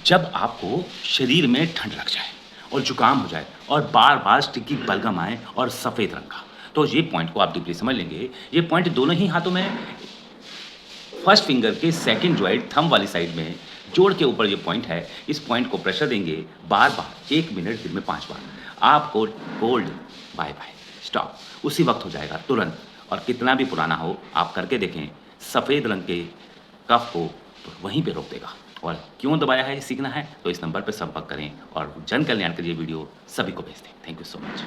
जब आपको शरीर में ठंड लग जाए और जुकाम हो जाए और बार-बार स्टिकी बलगम आए और सफ़ेद रंग का, तो ये पॉइंट को आप डीपली समझ लेंगे। ये पॉइंट दोनों ही हाथों में फर्स्ट फिंगर के सेकंड जॉइंट थंब वाली साइड में जोड़ के ऊपर ये पॉइंट है। इस पॉइंट को प्रेशर देंगे बार-बार 1 मिनट दिन में 5 बार। आपको कोल्ड बाय-बाय, स्टॉप उसी वक़्त हो जाएगा तुरंत। और कितना भी पुराना हो आप करके देखें, सफ़ेद रंग के कफ को वहीं पे रोक देगा। और क्यों दबाया है, सीखना है तो इस नंबर पे संपर्क करें और जन कल्याण के लिए वीडियो सभी को भेज दें। Thank you so much.